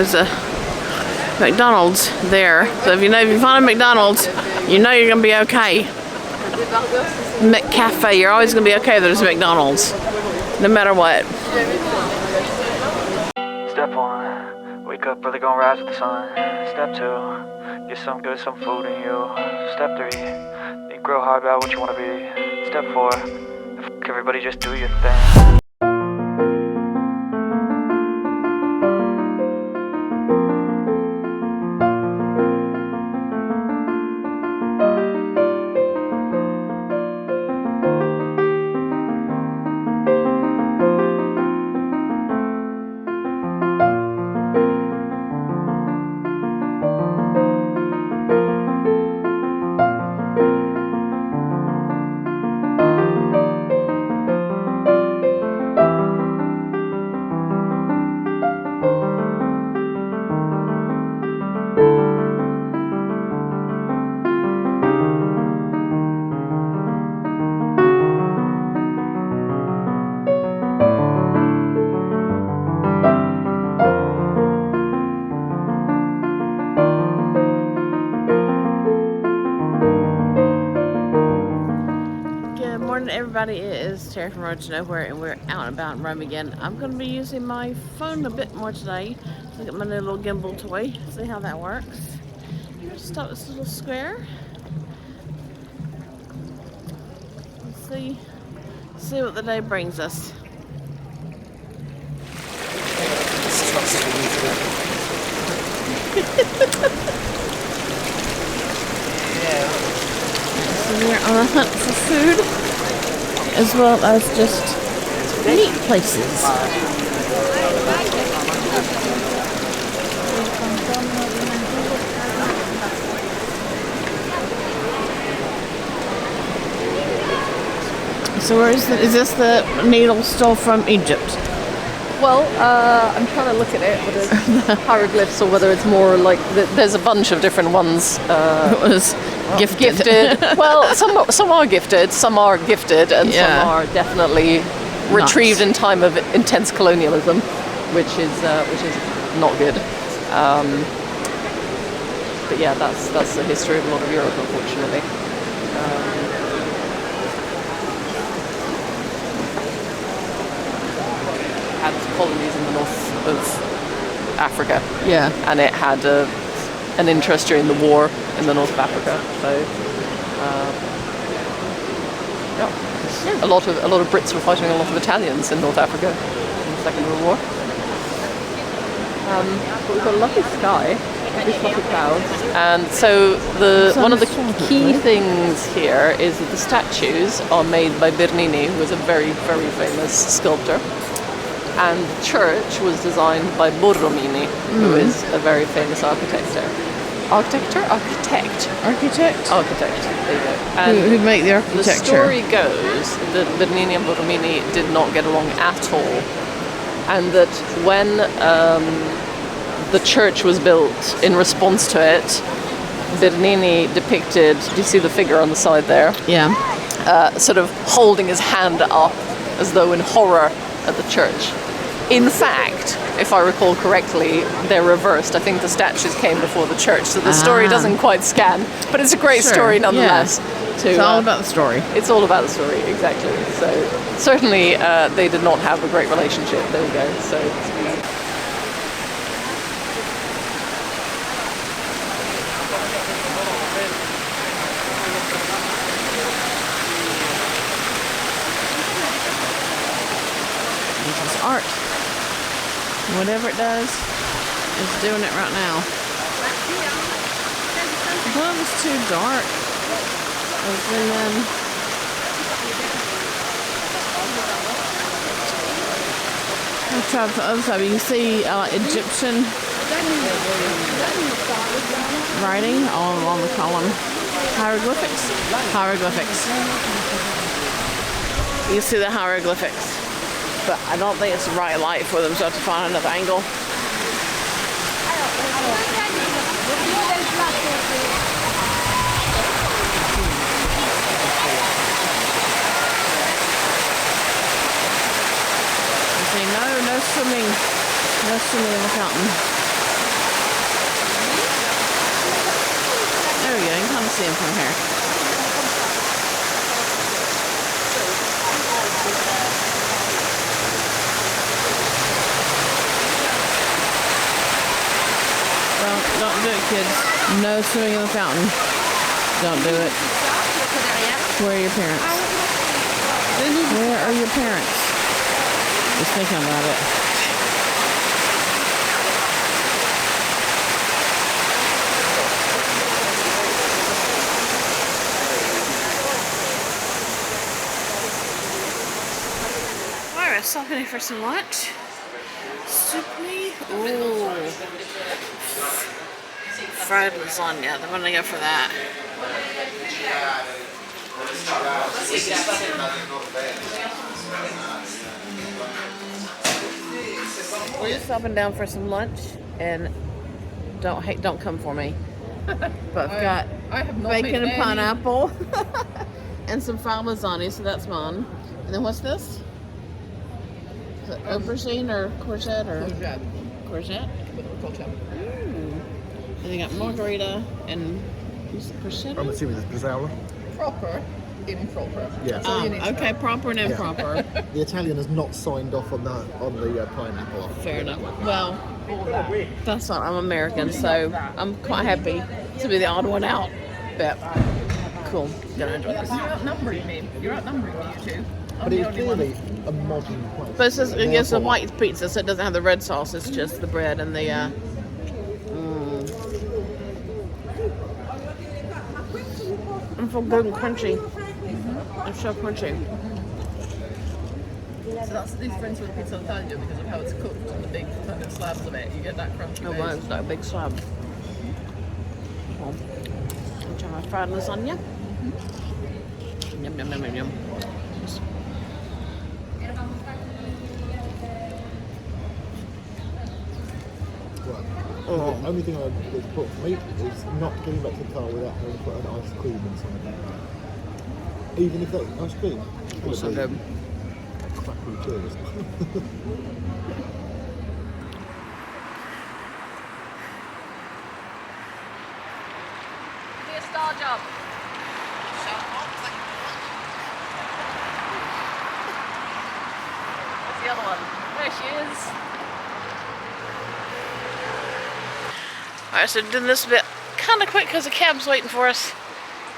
There's a McDonald's there, so if you find a McDonald's, you know you're gonna be okay. McCafe, you're always gonna be okay if there's McDonald's, no matter what. Step 1, wake up early, gonna rise with the sun. Step 2, get some food in you. Step 3, think real hard about what you wanna be. Step 4, everybody just do your thing. Everybody, it is Terry from Road to Nowhere, and we're out and about in Rome again. I'm going to be using my phone a bit more today. Look at my new little gimbal toy, see how that works. Just stop this little square. Let's see what the day brings us. So we're on a hunt for food, as well as just neat places. So where is this the needle still from Egypt? Well, I'm trying to look at it, whether it's hieroglyphs or whether it's more like there's a bunch of different ones. It was gifted. Well, some are gifted, some are gifted, and some are definitely retrieved in time of intense colonialism, which is not good. But yeah, that's the history of a lot of Europe, unfortunately. Had colonies in the north of Africa. Yeah. And it had an interest during the war in the north of Africa. So, a lot of Brits were fighting a lot of Italians in North Africa in the Second World War. But we've got a lovely sky, lovely fluffy clouds. And so one of the key things here is that the statues are made by Bernini, who was a very, very famous sculptor. And the church was designed by Borromini, who is a very famous architect there. Architect. There you go. And who make the architecture? The story goes that Bernini and Borromini did not get along at all, and that when the church was built in response to it, Bernini depicted. Do you see the figure on the side there? Yeah. Sort of holding his hand up as though in horror at the church. In fact, if I recall correctly, they're reversed. I think the statues came before the church, so the story doesn't quite scan, but it's a great story nonetheless. Yeah. It's all about the story. It's all about the story, exactly. So certainly they did not have a great relationship. There we go. So. Art. Whatever it does, it's doing it right now. Well, it was too dark. And then I'll try for the other side. You can see Egyptian writing all along the column. Hieroglyphics. You can see the hieroglyphics. But I don't think it's the right light for them, so I have to find another angle. You see, no swimming in the fountain. from here. Don't do it, kids. No swimming in the fountain. Don't do it. Where are your parents? Where are your parents? Just thinking about it. Alright, we're stopping for some lunch. Soup-me. Ooh. Fried lasagna. I'm gonna go for that. We're just stopping down for some lunch, and don't come for me. But I've got bacon and pineapple, and some fried lasagna. So that's mine. And then what's this? Is it aubergine or courgette or courgette? And they got margarita and prosciutto. I'm assuming it's Brazil. Proper, improper. Yeah. Okay, proper and improper. The Italian has not signed off on the pineapple. Fair enough. Well, that's not. I'm American, so I'm quite happy to be the odd one out. But cool. Gonna enjoy this. You're outnumbering me. You're outnumbering me, you two. But it's clearly a modern place. But it's a white pizza, so it doesn't have the red sauce. It's just the bread and the. It's so good and crunchy. It's so crunchy. So that's the difference with pizza Italia because of how it's cooked and the big kind of slabs of it. You get that crunchy. Oh, wow, it's like a big slab. I'll try my fried lasagna. Yum, yum, yum, yum, yum. The only thing that's important for me is not getting back to the car without having to put an ice cream inside. Even if that ice cream is So good. crappy too. Be a star job. Where's the other one? There she is. Alright, so doing this bit kind of quick because the cab's waiting for us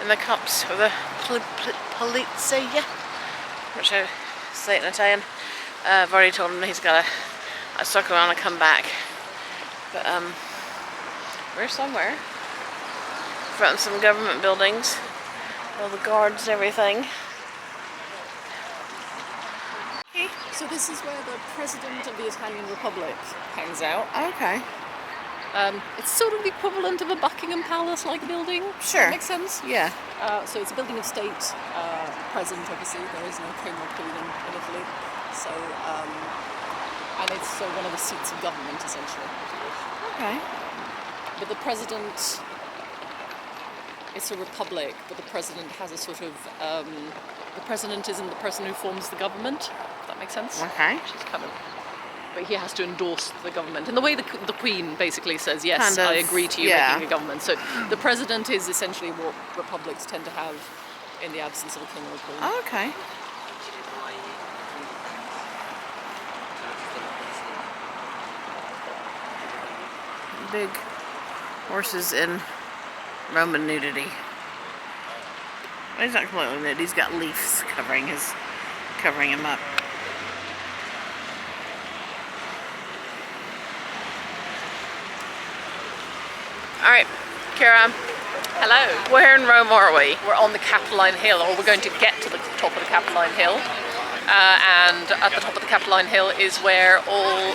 in the cops or the polizia, which I say it in Italian. I've already told him he's got to suck around and come back. But we're somewhere. From some government buildings, all the guards and everything. So this is where the President of the Italian Republic hangs out. Okay. It's sort of the equivalent of a Buckingham Palace-like building. Sure. That makes sense? Yeah. So it's a building of state, present obviously, there is no king or queen in Italy. So, and it's one of the seats of government essentially. Okay. But the president, it's a republic, but the president has a sort of, the president isn't the person who forms the government, if that makes sense. Okay. She's kind of, but he has to endorse the government in the way the Queen basically says, yes, Kind of, I agree to you yeah. making a government. So the president is essentially what republics tend to have in the absence of a king or a queen. Oh, okay. Big horses in Roman nudity. Well, he's not completely nude. He's got leaves covering him up. All right, Kara. Hello. Where in Rome are we? We're on the Capitoline Hill, or we're going to get to the top of the Capitoline Hill. And at the top of the Capitoline Hill is where all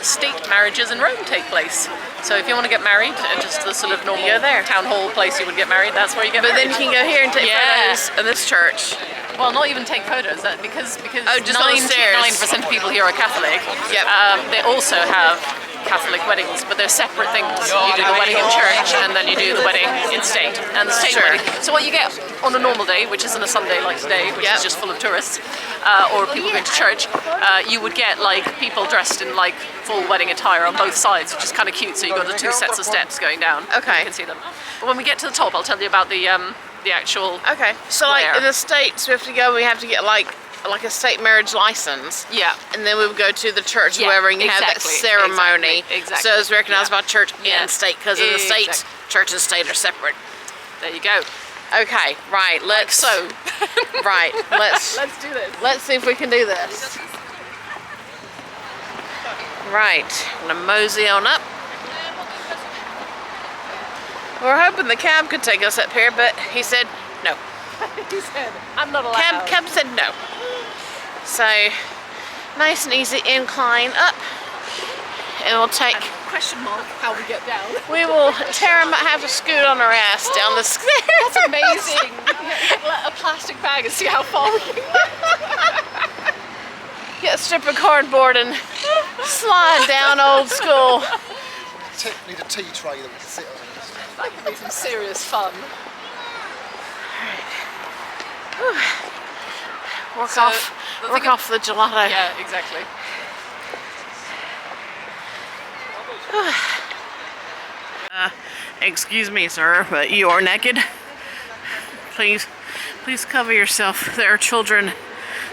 state marriages in Rome take place. So if you want to get married, just the sort of normal town hall place you would get married, that's where you get But married. then you can go here and take photos in this church. Well, not even take photos, because Oh, just on the stairs. 99% of people here are Catholic. Yep. They also have Catholic weddings, but they're separate things. You do the wedding in church, and then you do the wedding in state, and the state wedding. So what you get on a normal day, which isn't a Sunday like today, which is just full of tourists, or people going to church, you would get like people dressed in like full wedding attire on both sides, which is kind of cute. So you've got the 2 sets of steps going down. Okay. You can see them. But when we get to the top, I'll tell you about the actual. Okay. So like in the States, we have to get like a state marriage license. Yeah. And then we would go to the church, whoever, and have that ceremony. Exactly. So it's recognized by church and state, because in the States, church and state are separate. There you go. Okay, right, let's... So. Right, let's do this. Let's see if we can do this. Right, I'm gonna mosey on up. We're hoping the cab could take us up here, but he said no. He said, I'm not allowed. Cab said no. So, nice and easy incline up. And we'll take... Question mark, how we get down. We will, Tara might have to scoot on her ass down the stairs. That's amazing. Let a plastic bag and see how far we can go. Get a strip of cardboard and slide down old school. Need a tea tray that we can sit on. That could be some serious fun. Work off the gelato. Yeah, exactly. Excuse me, sir, but you are naked. Please cover yourself. There are children.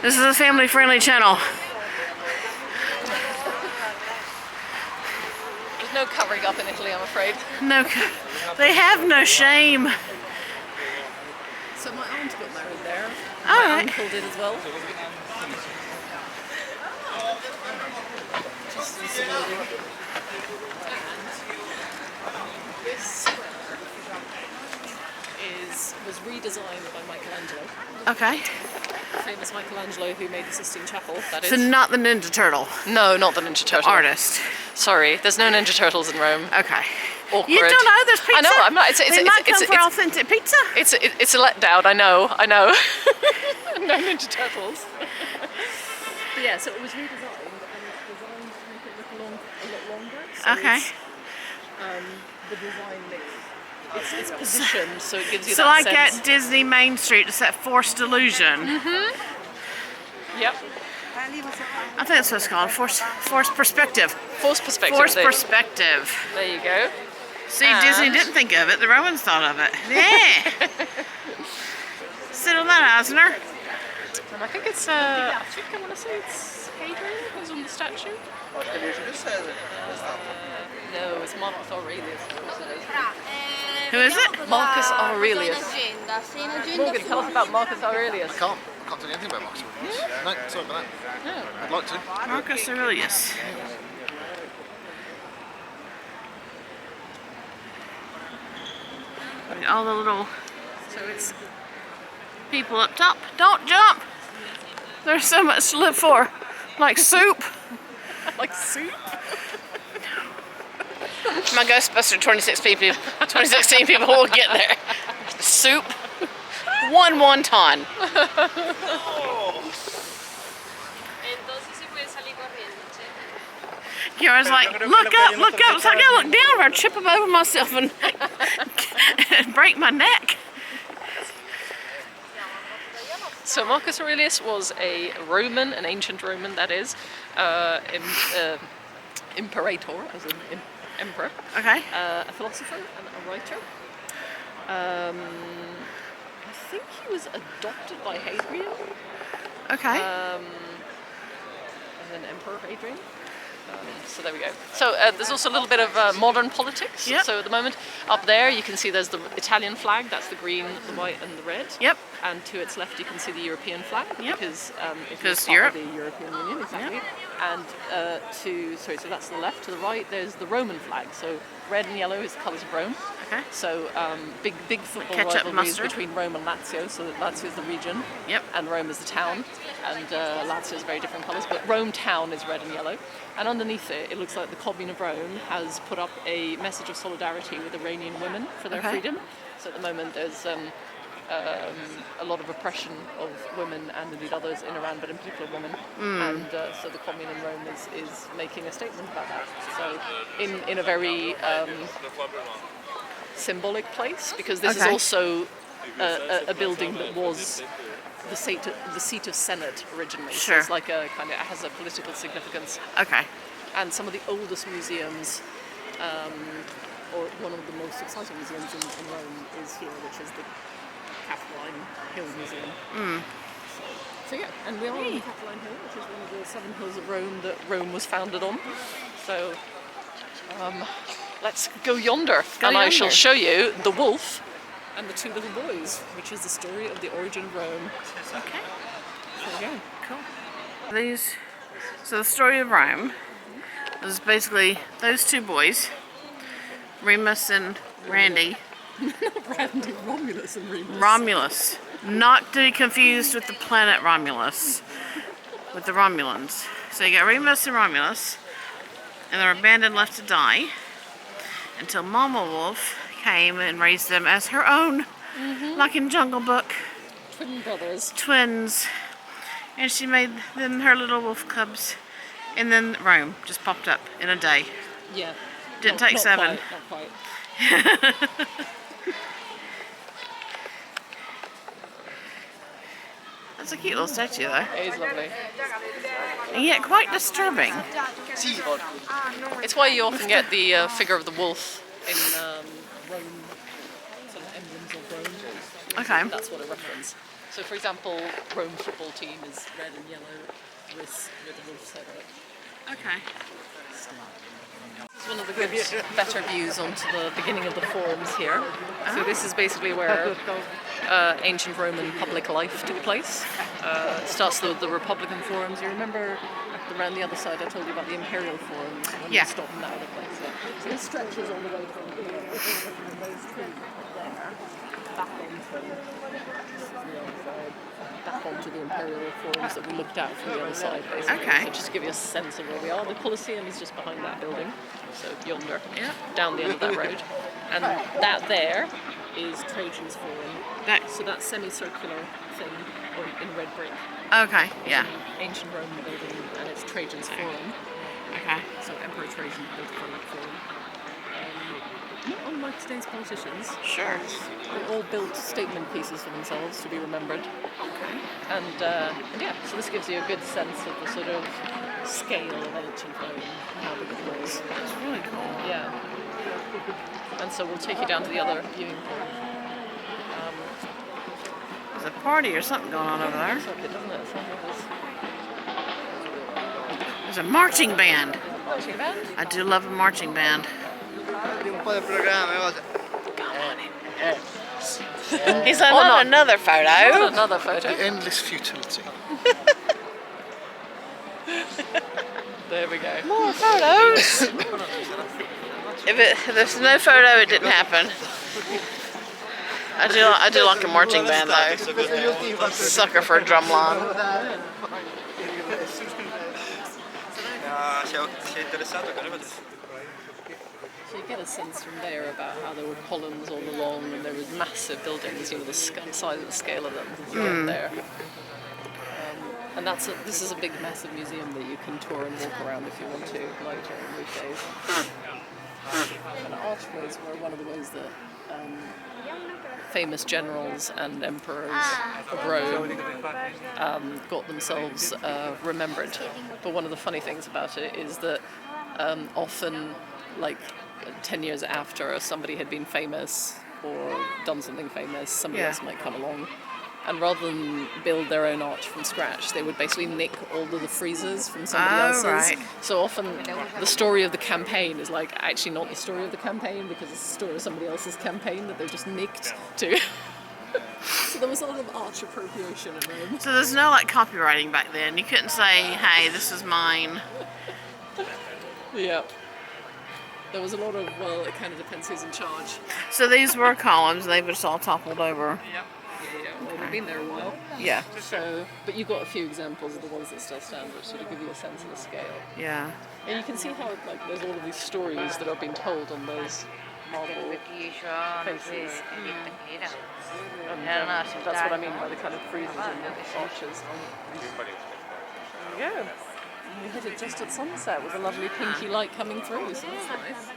This is a family-friendly channel. There's no covering up in Italy, I'm afraid. No, they have no shame. So my aunt got married there. All My right. uncle did as well. Just in civility. This was redesigned by Michelangelo. Okay. Famous Michelangelo who made the Sistine Chapel, that is. So not the Ninja Turtle. No, not the Ninja Turtle. Artist. Sorry, there's no Ninja Turtles in Rome. Okay. Awkward. You don't know there's pizza? I know, I'm not. They might come for authentic pizza. It's a letdown, I know. No Ninja Turtles. But yeah, so it was redesigned and it's designed to make it look a lot longer. So Okay. the design makes it's positioned, so it gives you So that like sense. at Disney Main Street, it's that forced illusion. Yep. I think that's what it's called. Forced perspective. Forced perspective. Forced there. perspective. There you go. See, And- Disney didn't think of it. The Romans thought of it. Yeah. Sit on that, Eisner. And I think it's I think I want to say it's Hadrian who's on the statue. No, it's Marcus Aurelius. Who is it? Marcus Aurelius. Morgan, tell us about Marcus Aurelius. I can't do anything about Marcus Aurelius. No, sorry about that. No. I'd like to. Marcus Aurelius. All the little So it's people up top. Don't jump. There's so much to live for. Like soup. like soup. My Ghostbuster 2016 people will get there. Soup. One wonton. Kiara's like, look up. So I gotta look down or I trip them over myself and break my neck. So Marcus Aurelius was a Roman, an ancient Roman, that is, imperator, as in emperor, Okay. a philosopher and a writer. I think he was adopted by Hadrian, Okay. as an Emperor Hadrian. So there we go. So there's also a little bit of modern politics. Yep. So at the moment, up there you can see there's the Italian flag. That's the green, the white, and the red. Yep. And to its left you can see the European flag. Yep. Because Because Europe. Europe. The European Union, exactly. Yep. And so that's the left. To the right there's the Roman flag. So red and yellow is the colours of Rome. Okay. So big football Ketchup, rivalries mustard. between Rome and Lazio. So that Lazio is the region. Yep. And Rome is the town. And Lazio is very different colours. But Rome town is red and yellow. And underneath it looks like the Commune of Rome has put up a message of solidarity with Iranian women for their Okay. freedom. So at the moment there's a lot of oppression of women and indeed others in Iran, but in particular women. And so the commune in Rome is making a statement about that. So in a very symbolic place, because this is also a building that was the seat of Senate originally. Sure. So it's like a kind of, it has a political significance. Okay. And some of the oldest museums, or one of the most exciting museums in Rome is here, which is the Capitoline Hill Museum. So yeah, and we are on the Capitoline Hill, which is one of the 7 hills of Rome that Rome was founded on. So let's go yonder, I shall show you the wolf and the 2 little boys, which is the story of the origin of Rome. Okay. There you go. Cool. So the story of Rome is basically those 2 boys, Remus and Randy. Randy, Romulus and Remus. Romulus. Not to be confused with the planet Romulus, with the Romulans. So you got Remus and Romulus, and they're abandoned, left to die, until Mama Wolf came and raised them as her own, like in Jungle Book. Twin brothers. Twins. And she made them her little wolf cubs. And then Rome just popped up in a day. Yeah. Didn't take 7. Not quite. That's a cute little statue though. It is lovely. And yet quite disturbing. It's why you often get the figure of the wolf in Rome, sort of emblems of Rome. Okay. That's what it references. So for example, Rome football team is red and yellow with the wolf's head on it. Okay. It's one of the good, better views onto the beginning of the forums here. So this is basically where ancient Roman public life took place. It starts with the Republican forums. You remember around the other side I told you about the Imperial forums when you stopped them out of the place. So this stretches all the way from here, from those trees there, back onto the Imperial forums that we looked at from the other side, basically. Okay. So just to give you a sense of where we are. The Colosseum is just behind that building, so yonder, down the end of that road. And that there is Trajan's Forum. So that semicircular thing in red brick. Okay, yeah. Ancient Roman building, and it's Trajan's Forum. Okay. So Emperor Trajan built a public forum. Not unlike today's politicians. Sure. They all built statement pieces for themselves to be remembered. Okay. And yeah, so this gives you a good sense of the sort of scale of ancient Rome and how big it was. That's really cool. Yeah. And so we'll take you down to the other viewing point. There's a party or something going on over there. Looks like it, doesn't it? It sounds like There's a marching band. there's a marching band. I do love a marching band. He's like, not another photo. Not another photo. Endless futility. There we go. More photos. If there's no photo, it didn't happen. I do like a marching band though. Sucker for a drumline. So you get a sense from there about how there were columns all along and there was massive buildings, you know, the size and the scale of them there. And this is a big, massive museum that you can tour and walk around if you want to, like during weekdays. And archways were one of the ways that famous generals and emperors of Rome got themselves remembered. But one of the funny things about it is that often, like 10 years after somebody had been famous or done something famous, somebody else might come along. And rather than build their own arch from scratch, they would basically nick all of the friezes from somebody else's. Right. So often the story of the campaign is like actually not the story of the campaign because it's the story of somebody else's campaign that they've just nicked to. So there was a lot of arch appropriation in Rome. So there's no like copywriting back then. You couldn't say, hey, this is mine. Yeah. There was a lot of, well, it kind of depends who's in charge. So these were columns, they just all toppled over. Yeah. Well, they've been there a while. Yeah. So, but you got a few examples of the ones that still stand, which sort of give you a sense of the scale. Yeah. And you can see how like there's all of these stories that are being told on those marble faces. That's what I mean by the kind of friezes and the arches. There we go. We hit it just at sunset with a lovely pinky light coming through, so that's nice.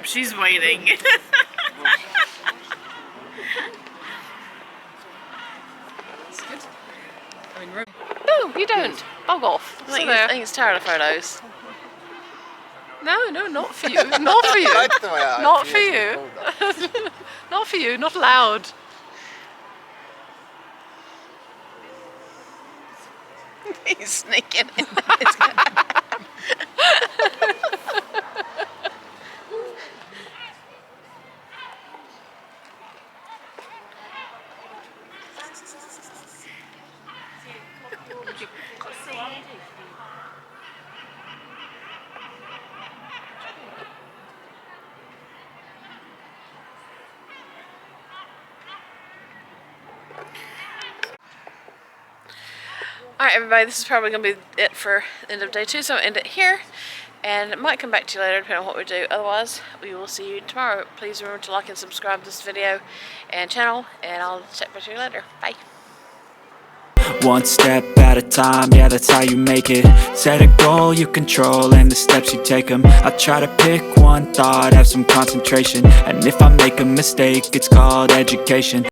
She's waiting. That's good. I mean, no, you don't. Bug off. I think it's tired of photos. No, not for you. Not for you. Not for you. Not for you. Not allowed. He's sneaking in. Alright everybody, this is probably going to be it for the end of day 2, so I'll end it here. And it might come back to you later depending on what we do. Otherwise, we will see you tomorrow. Please remember to like and subscribe to this video and channel, and I'll check back to you later. Bye. One step at a time, yeah, that's how you make it. Set a goal you control and the steps you take them. I try to pick one thought, have some concentration, and if I make a mistake, it's called education.